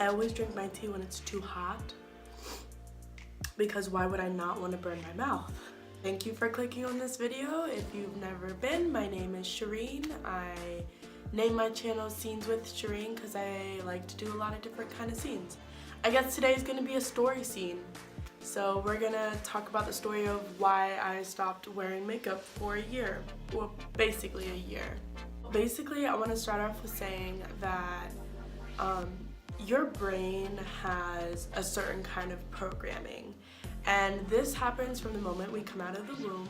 I always drink my tea when it's too hot, because why would I not want to burn my mouth? Thank you for clicking on this video. If you've never been, my name is Shireen. I named my channel Scenes with Shireen because I like to do a lot of different kind of scenes. I guess today is going to be a story scene. So we're going to talk about the story of why I stopped wearing makeup for a year. Well, basically a year. Basically, I want to start off with saying that your brain has a certain kind of programming, and this happens from the moment we come out of the womb.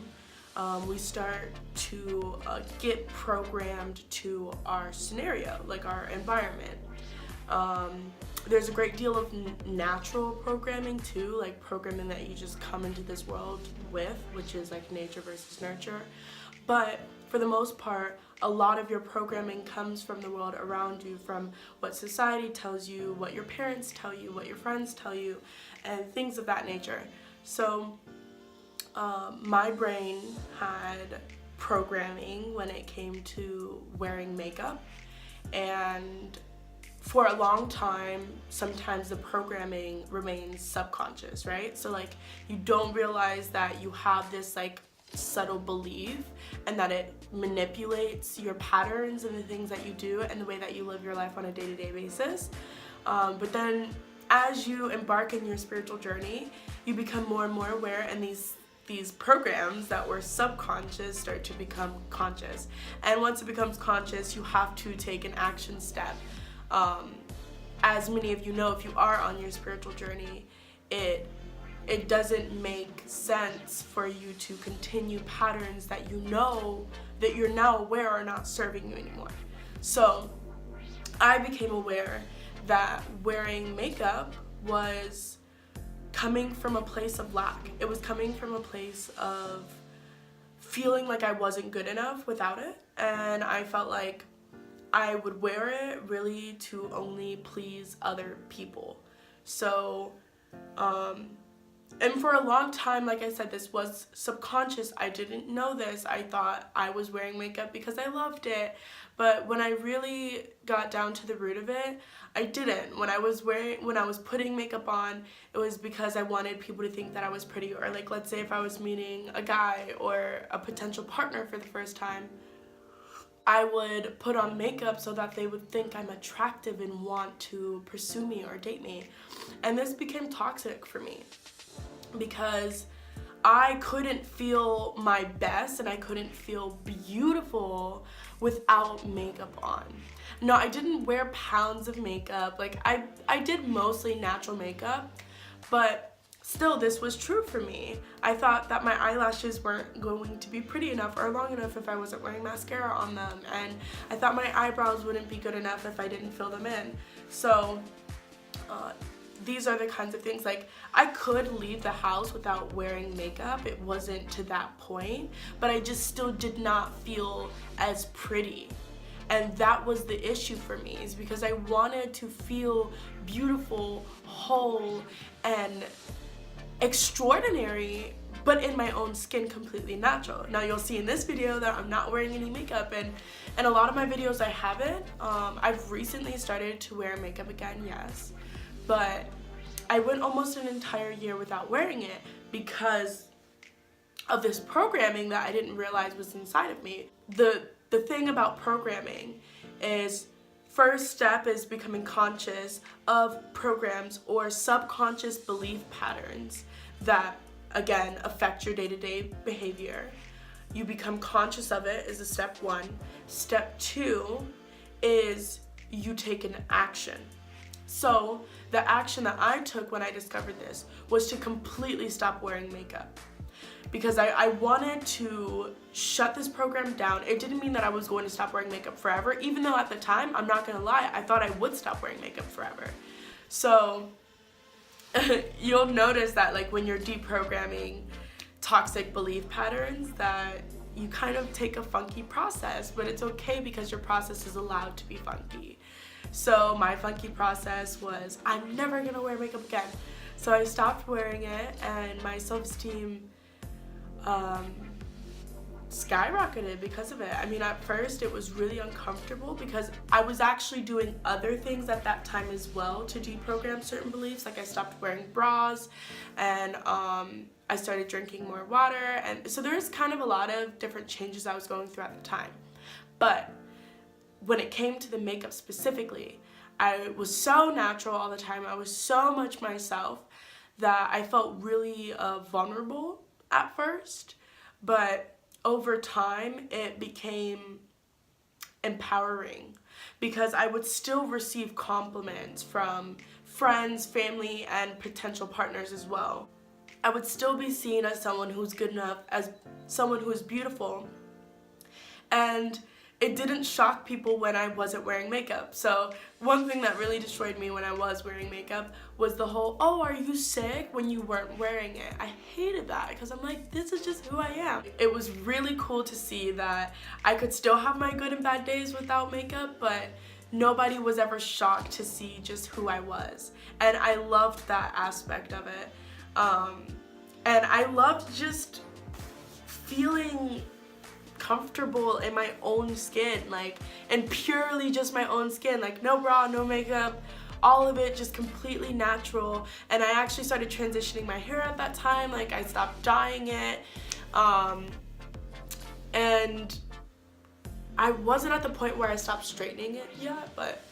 We start to get programmed to our scenario, like our environment. There's a great deal of natural programming too, like programming that you just come into this world with, which is like nature versus nurture. But for the most part, a lot of your programming comes from the world around you, from what society tells you, what your parents tell you, what your friends tell you, and things of that nature. So my brain had programming when it came to wearing makeup, and for a long time, sometimes the programming remains subconscious, right? So like you don't realize that you have this like subtle belief and that it manipulates your patterns and the things that you do and the way that you live your life on a day-to-day basis. But then as you embark in your spiritual journey, you become more and more aware, and these programs that were subconscious start to become conscious. And once it becomes conscious, you have to take an action step. As many of you know, if you are on your spiritual journey, it doesn't make sense for you to continue patterns that you know that you're now aware are not serving you anymore. So I became aware that wearing makeup was coming from a place of lack. It was coming from a place of feeling like I wasn't good enough without it, and I felt like I would wear it really to only please other people. So and for a long time, like I said, this was subconscious. I didn't know this. I thought I was wearing makeup because I loved it. But when I really got down to the root of it, I didn't. When I was putting makeup on, it was because I wanted people to think that I was pretty. Or like, let's say if I was meeting a guy or a potential partner for the first time, I would put on makeup so that they would think I'm attractive and want to pursue me or date me. And this became toxic for me, because I couldn't feel my best and I couldn't feel beautiful without makeup on. No, I didn't wear pounds of makeup. Like I did mostly natural makeup, but still this was true for me. I thought that my eyelashes weren't going to be pretty enough or long enough if I wasn't wearing mascara on them, and I thought my eyebrows wouldn't be good enough if I didn't fill them in. So these are the kinds of things, like I could leave the house without wearing makeup. It wasn't to that point, but I just still did not feel as pretty. And that was the issue for me, is because I wanted to feel beautiful, whole, and extraordinary, but in my own skin, completely natural. Now you'll see in this video that I'm not wearing any makeup, and a lot of my videos I haven't. I've recently started to wear makeup again, yes, but I went almost an entire year without wearing it because of this programming that I didn't realize was inside of me. The thing about programming is, first step is becoming conscious of programs or subconscious belief patterns that, again, affect your day-to-day behavior. You become conscious of it is a step one. Step two is you take an action. So the action that I took when I discovered this was to completely stop wearing makeup, because I wanted to shut this program down. It didn't mean that I was going to stop wearing makeup forever, even though at the time, I'm not gonna lie, I thought I would stop wearing makeup forever. So you'll notice that like when you're deprogramming toxic belief patterns, that you kind of take a funky process, but it's okay because your process is allowed to be funky. So my funky process was, I'm never gonna wear makeup again. So I stopped wearing it, and my self-esteem skyrocketed because of it. I mean, at first it was really uncomfortable because I was actually doing other things at that time as well to deprogram certain beliefs. Like I stopped wearing bras, and I started drinking more water, and so there's kind of a lot of different changes I was going through at the time. But when it came to the makeup specifically, I was so natural all the time. I was so much myself that I felt really vulnerable at first, but over time it became empowering because I would still receive compliments from friends, family, and potential partners as well. I would still be seen as someone who's good enough, as someone who is beautiful, and it didn't shock people when I wasn't wearing makeup. So one thing that really destroyed me when I was wearing makeup was the whole, oh, are you sick, when you weren't wearing it. I hated that because I'm like, this is just who I am. It was really cool to see that I could still have my good and bad days without makeup, but nobody was ever shocked to see just who I was. And I loved that aspect of it. And I loved just feeling comfortable in my own skin, like, and purely just my own skin, like no bra, no makeup, all of it just completely natural. And I actually started transitioning my hair at that time. Like I stopped dyeing it, and I wasn't at the point where I stopped straightening it yet, but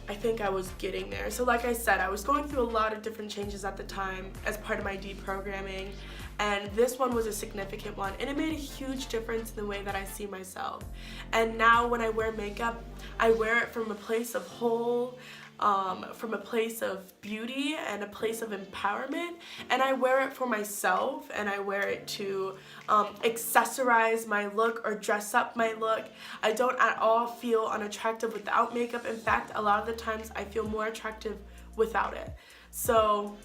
I think I was getting there. So like I said, I was going through a lot of different changes at the time as part of my deprogramming, and this one was a significant one, and it made a huge difference in the way that I see myself. And now when I wear makeup, I wear it from a place of whole, from a place of beauty and a place of empowerment, and I wear it for myself, and I wear it to accessorize my look or dress up my look. I don't at all feel unattractive without makeup. In fact, a lot of the times I feel more attractive without it. So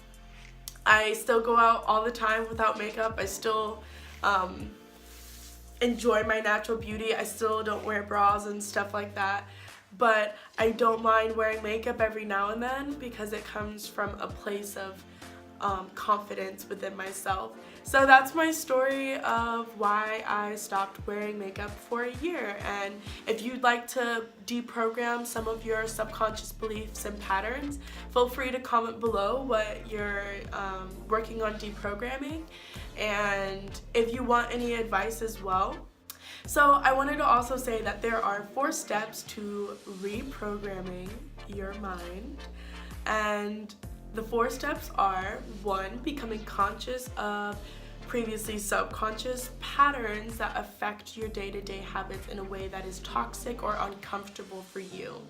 I still go out all the time without makeup. I still enjoy my natural beauty. I still don't wear bras and stuff like that. But I don't mind wearing makeup every now and then because it comes from a place of confidence within myself. So that's my story of why I stopped wearing makeup for a year. And if you'd like to deprogram some of your subconscious beliefs and patterns, feel free to comment below what you're working on deprogramming, and if you want any advice as well. So I wanted to also say that there are 4 steps to reprogramming your mind, and the 4 steps are: 1, becoming conscious of previously subconscious patterns that affect your day-to-day habits in a way that is toxic or uncomfortable for you.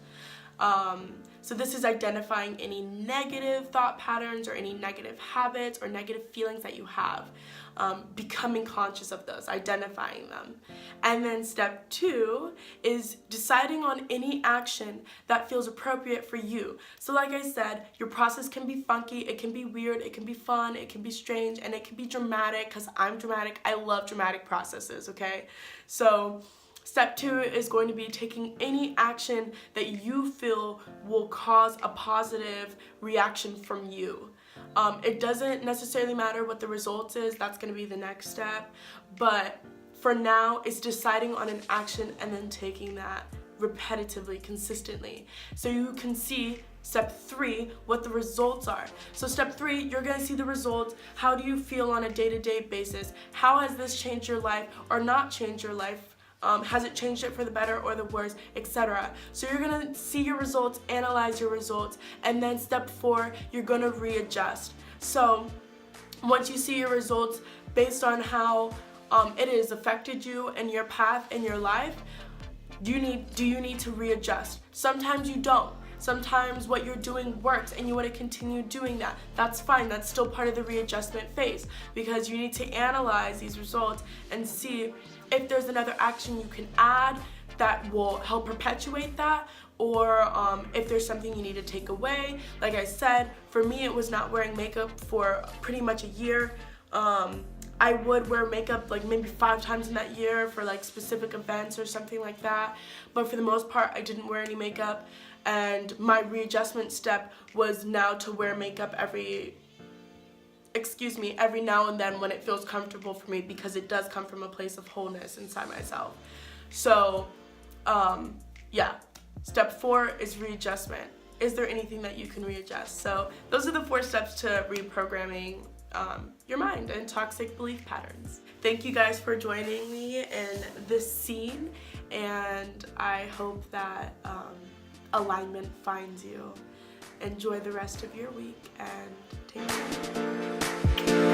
So this is identifying any negative thought patterns or any negative habits or negative feelings that you have, becoming conscious of those, identifying them. And then step 2 is deciding on any action that feels appropriate for you. So like I said, your process can be funky, it can be weird, it can be fun, it can be strange, and it can be dramatic, because I'm dramatic. I love dramatic processes, okay? So step 2 is going to be taking any action that you feel will cause a positive reaction from you. It doesn't necessarily matter what the result is, that's going to be the next step, but for now it's deciding on an action and then taking that repetitively, consistently, so you can see step 3 what the results are. So step 3, you're going to see the results. How do you feel on a day-to-day basis? How has this changed your life or not changed your life? Has it changed it for the better or the worse, etc. So you're going to see your results, analyze your results, and then step 4, you're going to readjust. So once you see your results based on how it has affected you and your path in your life, do you need to readjust? Sometimes you don't. Sometimes what you're doing works and you want to continue doing that. That's fine. That's still part of the readjustment phase, because you need to analyze these results and see if there's another action you can add that will help perpetuate that, or if there's something you need to take away. Like I said, for me it was not wearing makeup for pretty much a year. I would wear makeup like maybe 5 times in that year for like specific events or something like that, but for the most part I didn't wear any makeup, and my readjustment step was now to wear makeup every every now and then when it feels comfortable for me, because it does come from a place of wholeness inside myself. So, yeah. Step 4 is readjustment. Is there anything that you can readjust? So those are the 4 steps to reprogramming your mind and toxic belief patterns. Thank you guys for joining me in this scene, and I hope that alignment finds you. Enjoy the rest of your week and take care.